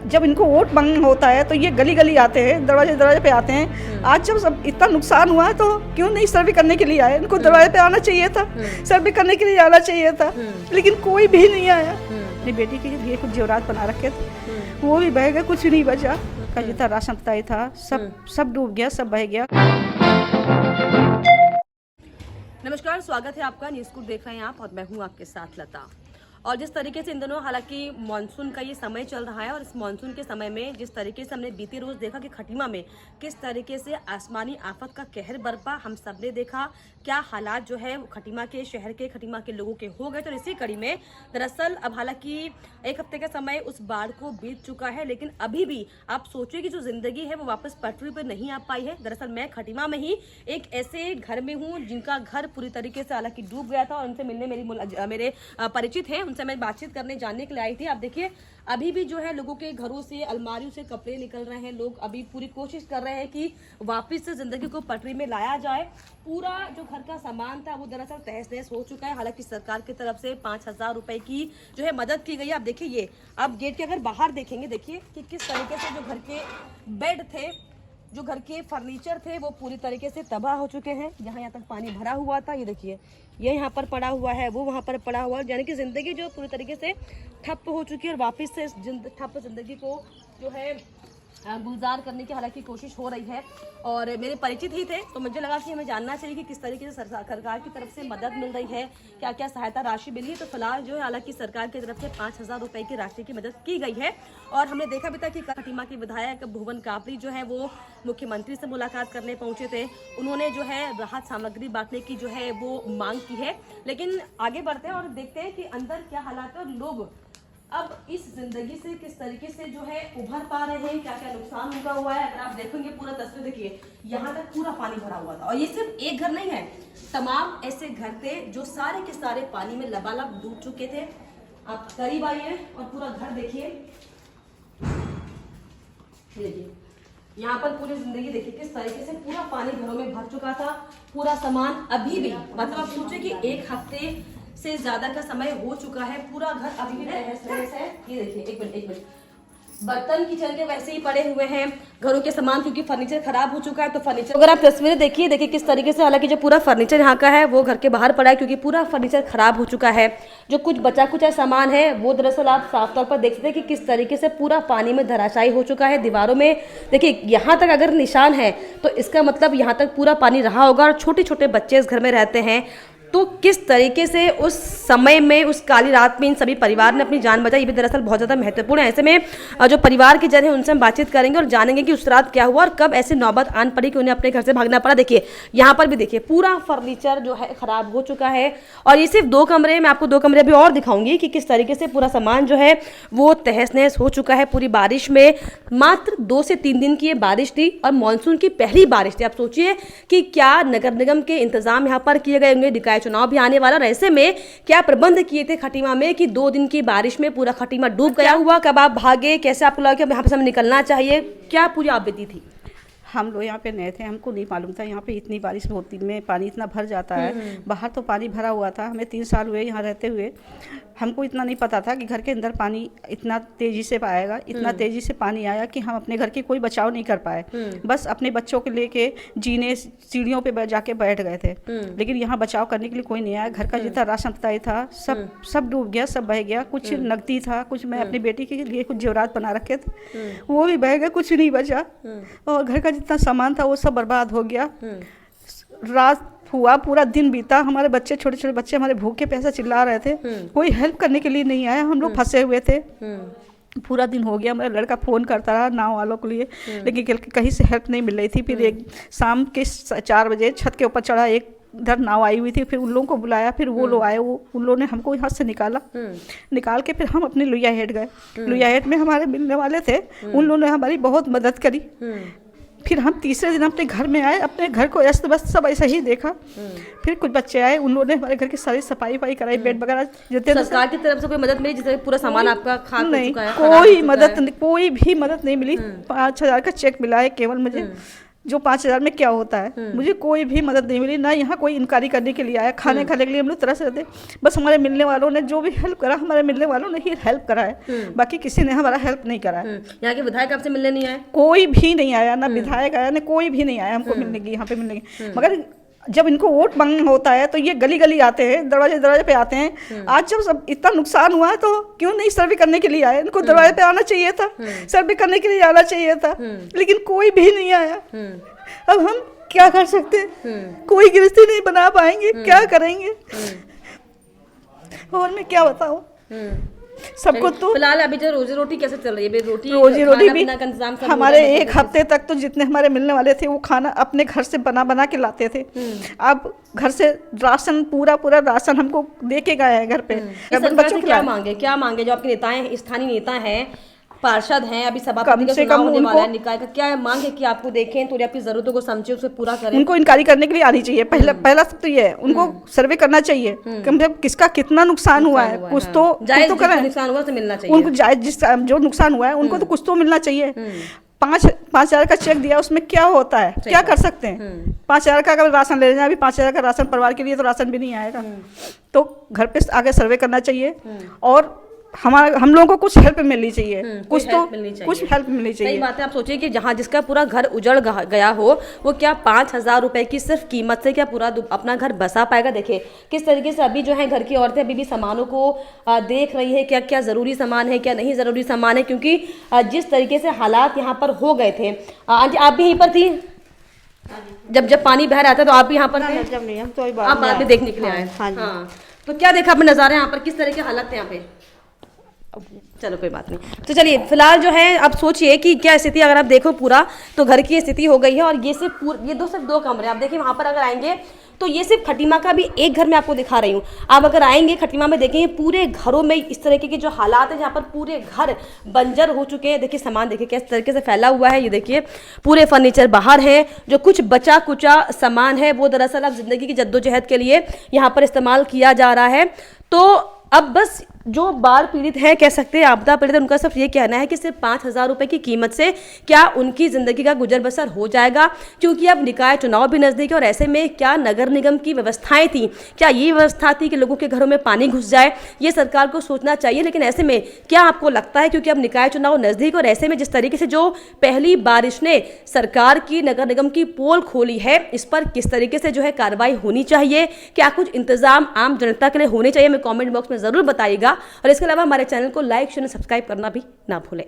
जब इनको वोट मांगना होता है तो ये गली गली आते हैं, दरवाजे दरवाजे पे आते हैं। आज जब सब इतना नुकसान हुआ है तो क्यों नहीं सर्वे करने के लिए आए? इनको दरवाजे पे आना चाहिए था, सर्वे करने के लिए आना चाहिए था, लेकिन कोई भी नहीं आया। अपनी बेटी के लिए कुछ जेवरात बना रखे थे, वो भी बह गए, कुछ नहीं बचा। का जितना राशन तय था सब डूब गया, सब बह गया। नमस्कार, स्वागत है आपका। न्यूज़ को देख रहे हैं आप और मैं हूं आपके साथ लता। और जिस तरीके से इन दिनों हालांकि मानसून का ये समय चल रहा है और इस मानसून के समय में जिस तरीके से हमने बीते रोज देखा कि खटीमा में किस तरीके से आसमानी आफत का कहर बरपा, हम सब ने देखा क्या हालात जो है खटीमा के शहर के, खटीमा के लोगों के हो गए। तो इसी कड़ी में दरअसल अब हालांकि एक हफ्ते का समय उस बाढ़ को बीत चुका है, लेकिन अभी भी आप सोचिए कि जो जिंदगी है वो वापस पटरी पर नहीं आ पाई है। दरअसल मैं खटीमा में ही एक ऐसे घर में हूँ जिनका घर पूरी तरीके से हालांकि डूब गया था और उनसे मिलने मेरे परिचित हैं, उनसे मैं बातचीत करने जानने के लिए आई थी। आप देखिए अभी भी जो है लोगों के घरों से, अलमारियों से कपड़े निकल रहे हैं। लोग अभी पूरी कोशिश कर रहे हैं कि वापस से जिंदगी को पटरी में लाया जाए। पूरा जो घर का सामान था वो दरअसल तहस नहस हो चुका है। हालांकि सरकार की तरफ से 5,000 रुपए की जो है मदद की गई है। आप देखिए ये आप गेट के अगर बाहर देखेंगे, देखिए कि किस तरीके से जो घर के बेड थे, जो घर के फर्नीचर थे वो पूरी तरीके से तबाह हो चुके हैं। यहाँ तक पानी भरा हुआ था, ये देखिए ये यहाँ पर पड़ा हुआ है, वो वहाँ पर पड़ा हुआ है, यानी कि जिंदगी जो पूरी तरीके से ठप हो चुकी है और वापस से ठप जिंदगी को जो है गुलजार करने की हालांकि कोशिश हो रही है। और मेरे परिचित ही थे तो मुझे लगा कि हमें जानना चाहिए कि किस तरीके से सरकार की तरफ से मदद मिल रही है, क्या क्या सहायता राशि मिली है। तो फिलहाल जो है हालांकि सरकार की तरफ से 5,000 रुपए की राशि की मदद की गई है। और हमने देखा भी था कि खटीमा के विधायक भुवन कापड़ी जो है वो मुख्यमंत्री से मुलाकात करने पहुंचे थे। उन्होंने जो है राहत सामग्री बांटने की जो है वो मांग की है। लेकिन आगे बढ़ते हैं और देखते हैं कि अंदर क्या हालात है और लोग अब इस जिंदगी से किस तरीके से जो है उभर पा रहे हैं, क्या क्या नुकसान उनका हुआ है। अगर आप देखेंगे पूरा तस्वीर देखिए, यहाँ तक पूरा पानी भरा हुआ था और ये सिर्फ एक घर नहीं है, तमाम ऐसे घर थे जो सारे के सारे पानी में लबालब डूब चुके थे। आप करीब आइए और पूरा घर देखिए, यहाँ पर पूरी जिंदगी देखिए किस तरीके से पूरा पानी घरों में भर चुका था। पूरा सामान अभी भी, मतलब आप सोचिए कि एक हफ्ते से ज्यादा का समय हो चुका है, पूरा घर अभी भी तहस नहस है। ये देखिए एक मिनट, बर्तन किचन के वैसे ही पड़े हुए हैं, घरों के सामान, क्योंकि फर्नीचर खराब हो चुका है। तो फर्नीचर अगर आप तस्वीरें देखिए किस तरीके से, हालांकि जो पूरा फर्नीचर यहाँ का है वो घर के बाहर पड़ा है क्योंकि पूरा फर्नीचर खराब हो चुका है। जो कुछ बचा कुचा सामान है वो दरअसल आप साफ तौर पर देख सकते हैं कि किस तरीके से पूरा पानी में धराशायी हो चुका है। दीवारों में देखिए यहाँ तक अगर निशान है तो इसका मतलब यहाँ तक पूरा पानी रहा होगा। और छोटे छोटे बच्चे इस घर में रहते हैं, तो किस तरीके से उस समय में, उस काली रात में इन सभी परिवार ने अपनी जान बचाई, ये भी दरअसल बहुत ज़्यादा महत्वपूर्ण है। ऐसे में जो परिवार के जन हैं उनसे हम बातचीत करेंगे और जानेंगे कि उस रात क्या हुआ और कब ऐसी नौबत आन पड़ी कि उन्हें अपने घर से भागना पड़ा। देखिए यहाँ पर भी देखिए पूरा फर्नीचर जो है खराब हो चुका है और ये सिर्फ 2 कमरे, मैं आपको 2 कमरे अभी और दिखाऊंगी कि किस तरीके से पूरा सामान जो है वो तहस नहस हो चुका है। पूरी बारिश में, मात्र 2 से 3 दिन की ये बारिश थी और मानसून की पहली बारिश थी। आप सोचिए कि क्या नगर निगम के इंतजाम यहाँ पर किए गए होंगे, निकाय चुनाव भी आने वाला, और ऐसे में क्या प्रबंध किए थे खटीमा में कि 2 दिन की बारिश में पूरा खटीमा डूब गया। हुआ कब आप भागे, कैसे आपको लगा कि यहाँ से हमें निकलना चाहिए, क्या पूरी आप बीती थी? हम लोग यहाँ पे नए थे, हमको नहीं मालूम था यहाँ पे इतनी बारिश होती में पानी इतना भर जाता है। बाहर तो पानी भरा हुआ था, हमें 3 साल हुए यहाँ रहते हुए, हमको इतना नहीं पता था कि घर के अंदर पानी इतना तेजी से आएगा। इतना तेजी से पानी आया कि हम अपने घर की कोई बचाव नहीं कर पाए। बस अपने बच्चों को लेके जीने सीढ़ियों पे जाके बैठ गए थे, लेकिन यहाँ बचाव करने के लिए कोई नहीं आया। घर का जितना राशन तय था सब डूब गया, सब बह गया। कुछ नकदी था, कुछ मैं अपनी बेटी के लिए कुछ जेवरात बना रखे थे, वो भी बह गए, कुछ नहीं बचा। और घर का जितना सामान था वो सब बर्बाद हो गया। रात हुआ, पूरा दिन बीता, हमारे बच्चे, छोटे छोटे बच्चे हमारे भूखे प्यासे चिल्ला रहे थे, कोई हेल्प करने के लिए नहीं आया। हम लोग फंसे हुए थे, पूरा दिन हो गया। मेरा लड़का फ़ोन करता रहा नाव वालों के लिए, लेकिन कहीं से हेल्प नहीं मिल रही थी। फिर एक शाम के 4 बजे छत के ऊपर चढ़ा, एक इधर नाव आई हुई थी, फिर उन लोगों को बुलाया, फिर वो लोग आए, उन लोगों ने हमको यहाँ से निकाल के फिर हम अपने लुइया हेड गए। लुइया हेड में हमारे मिलने वाले थे, उन लोगों ने हमारी बहुत मदद करी। फिर हम तीसरे दिन अपने घर में आए, अपने घर को अस्त व्यस्त सब ऐसा ही देखा। फिर कुछ बच्चे आए, उन लोगों ने हमारे घर की सारी सफाई कराई, बेड वगैरह। सरकार की तरफ से कोई मदद मिली जिससे पूरा सामान आपका खाक हो चुका है? कोई भी मदद नहीं मिली। 5,000 का चेक मिला है केवल मुझे, जो 5,000 में क्या होता है। मुझे कोई भी मदद नहीं मिली, ना यहाँ कोई इंक्वायरी करने के लिए आया। खाने खाने के लिए हम लोग तरस रहे थे, बस हमारे मिलने वालों ने जो भी हेल्प करा, हमारे मिलने वालों ने ही हेल्प करा है, बाकी किसी ने हमारा हेल्प नहीं करा है। यहाँ के विधायक आपसे मिलने नहीं आए? कोई भी नहीं आया, ना विधायक आया, ना कोई भी नहीं आया हमको मिलने की, यहाँ पे मिलने की। मगर जब इनको वोट मांगना होता है तो ये गली गली आते हैं, दरवाजे दरवाजे पे आते हैं। आज जब सब इतना नुकसान हुआ है तो क्यों नहीं सर्वे करने के लिए आए? इनको दरवाजे पे आना चाहिए था, सर्वे करने के लिए आना चाहिए था, लेकिन कोई भी नहीं आया। अब हम क्या कर सकते हैं? कोई गिरफ्ती नहीं बना पाएंगे, क्या करेंगे? और मैं क्या बताऊं सबको। तो फिलहाल अभी जो रोजी रोटी कैसे चल रही है? रोजी रोटी भी इंतजाम हमारे एक हफ्ते तक तो जितने हमारे मिलने वाले थे वो खाना अपने घर से बना बना के लाते थे। अब घर से राशन पूरा राशन हमको दे के गए हैं घर पे। बच्चों क्या मांगे जो आपके नेताएं, स्थानीय नेता हैं, पार्षद हैं, अभी सभापति का चुनाव होने वाला है, निकाय का क्या मांग है कि आपको देखें, थोड़ी आपकी जरूरतों को समझे, उसे पूरा करें? उनको इंक्वायरी करने के लिए आनी चाहिए। पहला सब तो ये है, उनको सर्वे करना चाहिए कम से कम किसका कितना नुकसान हुआ है, कुछ तो करें। नुकसान हुआ तो मिलना चाहिए उनको, जायज जो नुकसान हुआ है उनको तो कुछ तो मिलना चाहिए। 5,000 का चेक दिया, उसमें क्या होता है, क्या कर सकते हैं? 5,000 का अगर राशन ले लेना, अभी 5,000 का राशन परिवार के लिए तो राशन भी नहीं आएगा। तो घर पे आगे सर्वे करना चाहिए और हम लोगों को कुछ हेल्प मिलनी चाहिए, कुछ हेल्प मिलनी चाहिए। सही बात है। आप सोचिए कि जहाँ जिसका पूरा घर उजड़ गया हो, वो क्या 5,000 रुपए की सिर्फ कीमत से क्या पूरा अपना घर बसा पाएगा? देखिए किस तरीके से अभी जो है घर की औरतें अभी भी सामानों को देख रही है, क्या क्या जरूरी सामान है, क्या नहीं जरूरी सामान है, क्योंकि जिस तरीके से हालात यहाँ पर हो गए थे। आप भी यहीं पर थी जब पानी बह रहा था? तो आप भी यहाँ पर थे? जब नहीं, हम तो आप बाद में देखने के लिए आए? हाँ। तो क्या देखा आपने नजारे यहाँ पर, किस तरह के हालात थे यहाँ पे? चलो कोई बात नहीं। तो चलिए फिलहाल जो है आप सोचिए कि क्या स्थिति, अगर आप देखो पूरा तो घर की स्थिति हो गई है। और ये सिर्फ सिर्फ 2 कमरे, आप देखिए वहाँ पर अगर आएंगे तो ये सिर्फ खटीमा का भी एक घर मैं आपको दिखा रही हूँ। आप अगर आएंगे खटीमा में देखेंगे पूरे घरों में इस तरीके के जो हालात है, जहाँ पर पूरे घर बंजर हो चुके हैं। देखिए सामान देखिए किस तरीके से फैला हुआ है। ये देखिए पूरे फर्नीचर बाहर है, जो कुछ बचा कुचा सामान है वो दरअसल अब जिंदगी की जद्दोजहद के लिए यहाँ पर इस्तेमाल किया जा रहा है। तो अब बस जो बाढ़ पीड़ित है, कह सकते हैं आपदा पीड़ित है, उनका सिर्फ ये कहना है कि सिर्फ 5,000 रुपए की कीमत से क्या उनकी जिंदगी का गुजर बसर हो जाएगा? क्योंकि अब निकाय चुनाव भी नजदीक है और ऐसे में क्या नगर निगम की व्यवस्थाएं थी, क्या ये व्यवस्था थी कि लोगों के घरों में पानी घुस जाए? ये सरकार को सोचना चाहिए। लेकिन ऐसे में क्या आपको लगता है, क्योंकि अब निकाय चुनाव नजदीक और ऐसे में जिस तरीके से जो पहली बारिश ने सरकार की नगर निगम की पोल खोली है, इस पर किस तरीके से जो है कार्रवाई होनी चाहिए? क्या कुछ इंतजाम आम जनता के लिए होने चाहिए? हमें कॉमेंट बॉक्स में जरूर बताइएगा। और इसके अलावा हमारे चैनल को लाइक शेयर सब्सक्राइब करना भी ना भूलें।